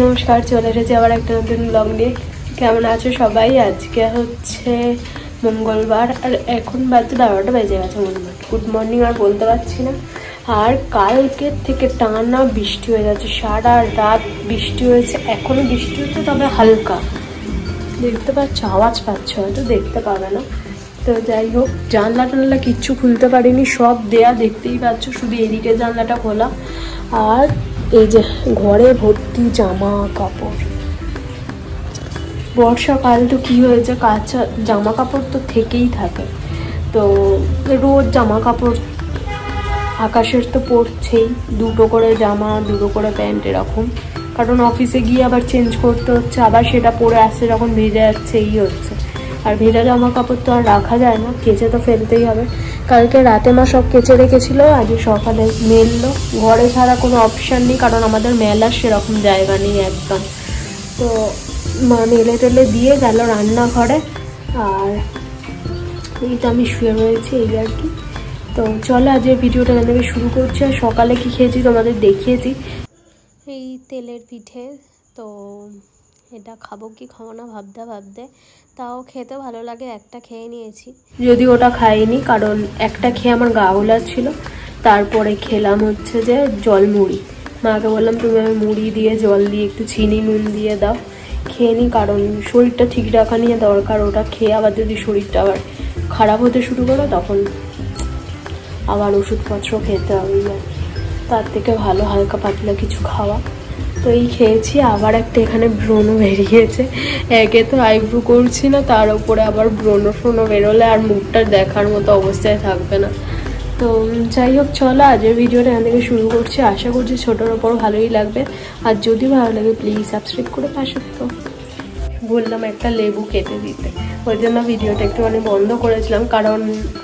নমস্কার, চলে এসেছি আবার একটা নতুন ব্লগ নিয়ে। কেমন আছো সবাই? আজকে হচ্ছে মঙ্গলবার আর এখন বাজে 12টা বেজে গেছে। গুড মর্নিং আর বলতে পারছি না। আর কালকের থেকে টানা বৃষ্টি হয়ে যাচ্ছে, সারা রাত বৃষ্টি হয়েছে, এখনো বৃষ্টি হচ্ছে, তবে হালকা। দেখতে পাচ্ছ, আওয়াজ পাচ্ছ, হয়তো দেখতে পাবে না। তো যাই হোক, জানলা টানলা কিচ্ছু খুলতে পারিনি, সব দেয়া দেখতেই পাচ্ছ, শুধু এদিকে জানলাটা খোলা। আর এই যে ঘরে ভর্তি জামা কাপড়। বর্ষাকাল তো কি হয়েছে, কাঁচা জামা কাপড় তো থেকেই থাকে, তো রোজ জামা কাপড় আকাশের তো পড়ছেই, দুটো করে জামা, দুটো করে প্যান্ট এরকম, কারণ অফিসে গিয়ে আবার চেঞ্জ করতে হচ্ছে, আবার সেটা পরে আসছে যখন ভেজে যাচ্ছে, এই হচ্ছে। আর ভেজা জামা কাপড় তো আর রাখা যায় না, কেচে তো ফেলতেই হবে। কালকে রাতে মা সব কেচে রেখেছিল, আজ সকালে মেললো। ঘরে ছাড়া কোনো অপশান নেই, কারণ আমাদের মেলার সেরকম জায়গা নেই একদম। তো মা মেলে টেলে দিয়ে গেল রান্নাঘরে, আর এই তো আমি শুয়ে রয়েছি, এই আর কি। তো চলো আজ এই ভিডিওটা এখান থেকে শুরু করছি। আর সকালে কি খেয়েছি তোমাদের দেখিয়েছি, এই তেলের পিঠে। তো এটা খাবো কি খাবো না ভাবতে ভাবতে, তাও খেতে ভালো লাগে, একটা খেয়ে নিয়েছি। যদি ওটা খাইনি, কারণ একটা খেয়ে আমার গা গোলাচ্ছিল। তারপরে খেলাম হচ্ছে যে জলমুড়ি। মাকে বললাম তুমি আমি মুড়ি দিয়ে জল দিয়ে একটু চিনি নুন দিয়ে দাও, খেয়ে নিই, কারণ শরীরটা ঠিক রাখা নিয়ে দরকার। ওটা খেয়ে আবার যদি শরীরটা আবার খারাপ হতে শুরু করে, তখন আবার ওষুধপত্র খেতে হবে। তার থেকে ভালো হালকা পাতলা কিছু খাওয়া। তো এই খেয়েছি। আবার একটা এখানে ব্রণ বেরিয়েছে, একে তো আইব্রো করছি না, তার উপরে আবার ব্রণ বেরোলে আর মুখটা দেখার মতো অবস্থায় থাকবে না। তো যাই হোক, চলো আজকের ভিডিওটা এখান থেকে শুরু করছি। আশা করছি ছোটোর ওপর ভালোই লাগবে, আর যদি ভালো লাগে প্লিজ সাবস্ক্রাইব করে পাশে থেকো। বললাম একটা লেবু কেটে দিতে, ওই জন্য ভিডিওটা একটুখানি বন্ধ করেছিলাম, কারণ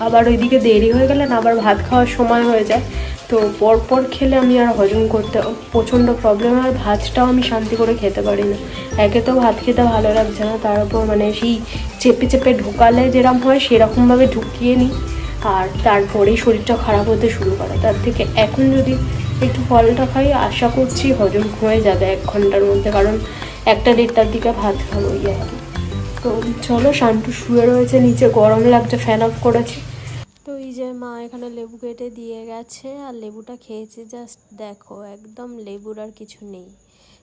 আবার ওইদিকে দেরি হয়ে গেলে না, আবার ভাত খাওয়ার সময় হয়ে যায়। তো পরপর খেলে আমি আর হজম করতে প্রচণ্ড প্রবলেম, আর ভাতটাও আমি শান্তি করে খেতে পারি না। একে তো ভাত খেতে ভালো লাগছে না, তার উপর মানে সেই চেপে চেপে ঢোকালে যেরকম হয় সেরকমভাবে ঢুকিয়ে নিই, আর তারপরেই শরীরটা খারাপ হতে শুরু করে। তার থেকে এখন যদি একটু ফলটা খাই, আশা করছি হজম হয়ে যাবে 1 ঘন্টার মধ্যে, কারণ 1টা-1:30টার দিকে ভাত খাবো, এই আর কি। তো চলো, শান্তু শুয়ে রয়েছে নিচে, গরম লাগছে, ফ্যান অফ করেছি। তো এই যে মা এখানে লেবু কেটে দিয়ে গেছে, আর লেবুটা খেয়েছি, জাস্ট দেখো একদম লেবুর আর কিছু নেই।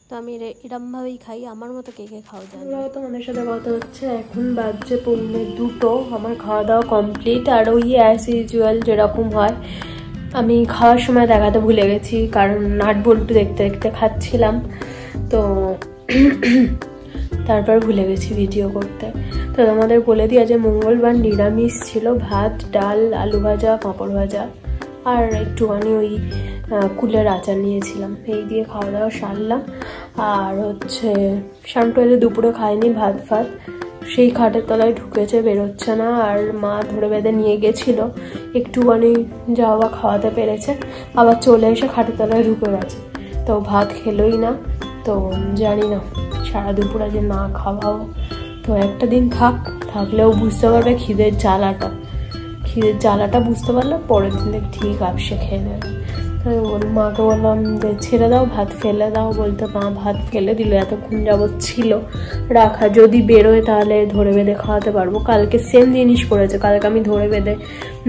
তো আমি এরমভাবেই খাই, আমার মতো কে কে খাওয়া যায় না। তোমাদের সাথে কথা হচ্ছে, এখন বাজছে 2:45, আমার খাওয়া দাওয়া কমপ্লিট। আর ওই অ্যাজ ইউজুয়াল যেরকম হয়, আমি খাওয়ার সময় দেখাতে ভুলে গেছি, কারণ নাট বল্টু দেখতে দেখতে খাচ্ছিলাম, তো তারপর ভুলে গেছি ভিডিও করতে। তো তোমাদের বলে দিই, আজ মঙ্গলবার নিরামিষ ছিল, ভাত ডাল আলু ভাজা পাঁপড় ভাজা আর একটুখানি ওই কুলের আচার নিয়েছিলাম, এই দিয়ে খাওয়া দাওয়া সারলাম। আর হচ্ছে শান্তু এলে দুপুরে খায়নি ভাত ফাত, সেই খাটের তলায় ঢুকেছে, বেরোচ্ছে না। আর মা ধরে বেঁধে নিয়ে গেছিলো, একটুখানি যাওয়া খাওয়াতে পেরেছে, আবার চলে এসে খাটের তলায় ঢুকে গেছে। তো ভাত খেলোই না, তো জানি না সারা দুপুর আজ না খাওয়াও। তো একটা দিন থাকলেও বুঝতে পারবে খিদের জ্বালাটা বুঝতে পারলে পরের দিন থেকে ঠিক আপসে খেয়ে নেবে। মাকে বললাম যে ছেড়ে দাও, ভাত ফেলে দাও, বলতে মা ভাত ফেলে দিল, এতক্ষণ যাবৎ ছিল রাখা, যদি বেরোয় তাহলে ধরে বেঁধে খাওয়াতে পারবো। কালকে সেম জিনিস করেছে, কালকে আমি ধরে বেঁধে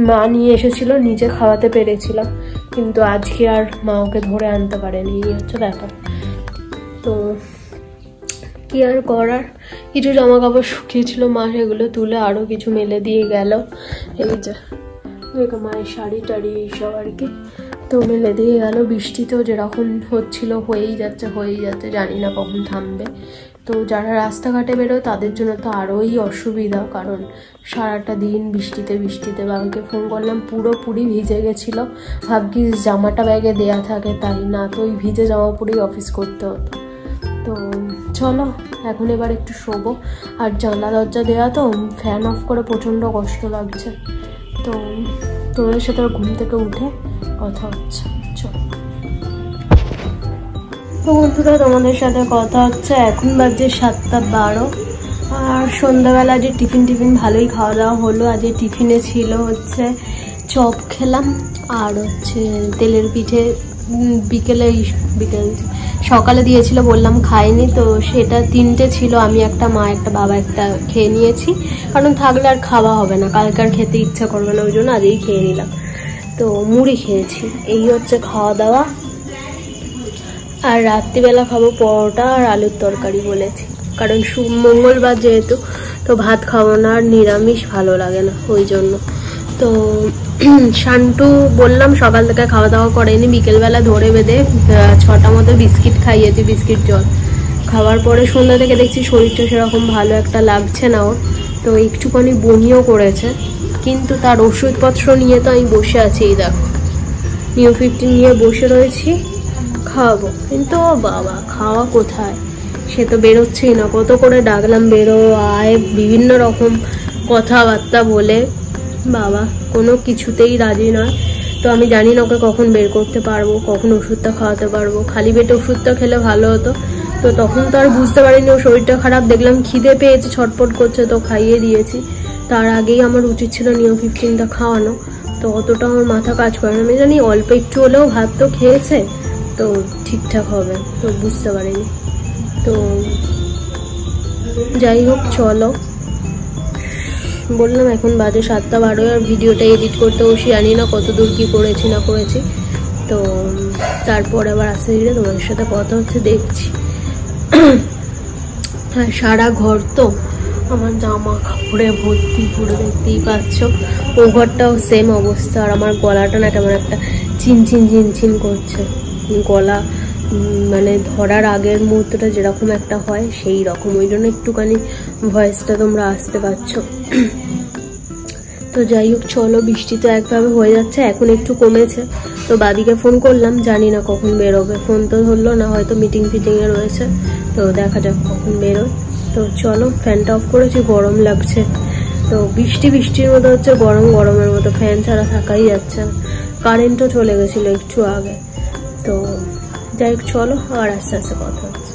মা নিয়ে এসেছিলো, নিজে খাওয়াতে পেরেছিলাম, কিন্তু আজকে আর মা ওকে ধরে আনতে পারেনি, এই হচ্ছে ব্যাপার। তো কি আর করার, কিছু জামা কাপড় শুকিয়েছিল মা সেগুলো তুলে আরও কিছু মেলে দিয়ে গেল, এই যে মায়ের শাড়ি টাড়ি এইসব আর কি, তো মেলে দিয়ে গেল। বৃষ্টি তো যেরকম হচ্ছিল হয়েই যাচ্ছে, জানি না কখন থামবে। তো যারা রাস্তাঘাটে বেরোয় তাদের জন্য তো আরোই অসুবিধা, কারণ সারাটা দিন বৃষ্টিতে। বাবাকে ফোন করলাম, পুরোপুরি ভিজে গেছিলো, ভাবছি জামাটা ব্যাগে দেয়া থাকে, তাই না তো ওই ভিজে জামা পরেই অফিস করতে হতো। তো চলো এখন এবার একটু শোবো, আর জানলা দরজা দেওয়া তো, ফ্যান অফ করে প্রচণ্ড কষ্ট লাগছে। তো তোমাদের সাথে ঘুম থেকে উঠে কথা হচ্ছে, চলো। তো বন্ধুরা তোমাদের সাথে কথা হচ্ছে, এখন বাজে 7:12, আর সন্ধ্যাবেলা যে টিফিন ভালোই খাওয়া দাওয়া হলো। আজ টিফিনে ছিল হচ্ছে চপ খেলাম, আর হচ্ছে তেলের পিঠে বিকেলে সকালে দিয়েছিল বললাম খাইনি, তো সেটা 3টে ছিল, আমি একটা, মা একটা, বাবা একটা খেয়ে নিয়েছি, কারণ থাকলে আর খাওয়া হবে না, কালকে আর খেতে ইচ্ছা করবে না, ওই জন্য আজকেই খেয়ে নিলাম। তো মুড়ি খেয়েছি, এই হচ্ছে খাওয়া দাওয়া। আর রাত্রিবেলা খাবো পরোটা আর আলুর তরকারি বলেছি, কারণ মঙ্গলবার যেহেতু, তো ভাত খাবো না, আর নিরামিষ ভালো লাগে না ওই জন্য। তো শান্টু বললাম সকাল থেকে খাওয়া দাওয়া করেনি, বিকেলবেলা ধরে বেঁধে 6টা মতো বিস্কিট খাইয়েছি, বিস্কিট জল খাওয়ার পরে সন্ধ্যা থেকে দেখছি শরীরটা সেরকম ভালো একটা লাগছে না ওর, তো একটুখানি বমিও করেছে, কিন্তু তার ওষুধপত্র নিয়ে তো আমি বসে আছি, এই দেখো নিউ 15 নিয়ে বসে রয়েছি, খাওয়াবো, কিন্তু বাবা খাওয়া কোথায়, সে তো বেরোচ্ছেই না, কত করে ডাকলাম বেরো আয়, বিভিন্ন রকম কথাবার্তা বলে বাবা কোনো কিছুতেই রাজি নয়। তো আমি জানি না ওকে কখন বের করতে পারবো, কখন ওষুধটা খাওয়াতে পারবো, খালি পেটে ওষুধটা খেলে ভালো হতো, তো তখন তো আর বুঝতে পারিনি ওর শরীরটা খারাপ, দেখলাম খিদে পেয়েছে ছটপট করছে, তো খাইয়ে দিয়েছি, তার আগেই আমার উচিত ছিল নিউ 15টা খাওয়ানো, তো অতটা আমার মাথা কাজ করে না, আমি জানি অল্প একটু হলেও ভাত তো খেয়েছে, তো ঠিকঠাক হবে, তো বুঝতে পারিনি। তো যাই হোক চলো, বললাম এখন বাজে 7:12, আর ভিডিওটা এডিট করতে বসে জানি না কত দূর কী করেছি না করেছি, তো তারপরে আবার আস্তে ধীরে তোমাদের সাথে কথা হচ্ছে দেখছি। হ্যাঁ সারা ঘর তো আমার জামা কাপড়ে ভর্তি, পুরো দেখতেই পাচ্ছ, ও ঘরটাও সেম অবস্থা, আর আমার গলাটা না কেমন একটা চিনচিন চিনচিন করছে, গলা মানে ধরার আগের মুহূর্তটা যেরকম একটা হয় সেই রকম, ওই জন্য একটুখানি ভয়েসটা তোমরা আসতে পারছো। তো যাই হোক চলো, বৃষ্টি তো একভাবে হয়ে যাচ্ছে, এখন একটু কমেছে, তো বাদিকে ফোন করলাম, জানি না কখন বেরোবে, ফোন তো ধরলো না, হয়তো মিটিং ফিটিংয়ে রয়েছে, তো দেখা যাক কখন বেরোয়। তো চলো ফ্যানটা অফ করেছি, গরম লাগছে, তো বৃষ্টির মতো হচ্ছে, গরমের মতো, ফ্যান ছাড়া থাকাই যাচ্ছে, কারেন্টও চলে গেছিলো একটু আগে। তো যাই হোক চলো, আর আস্তে আস্তে কথা হচ্ছে।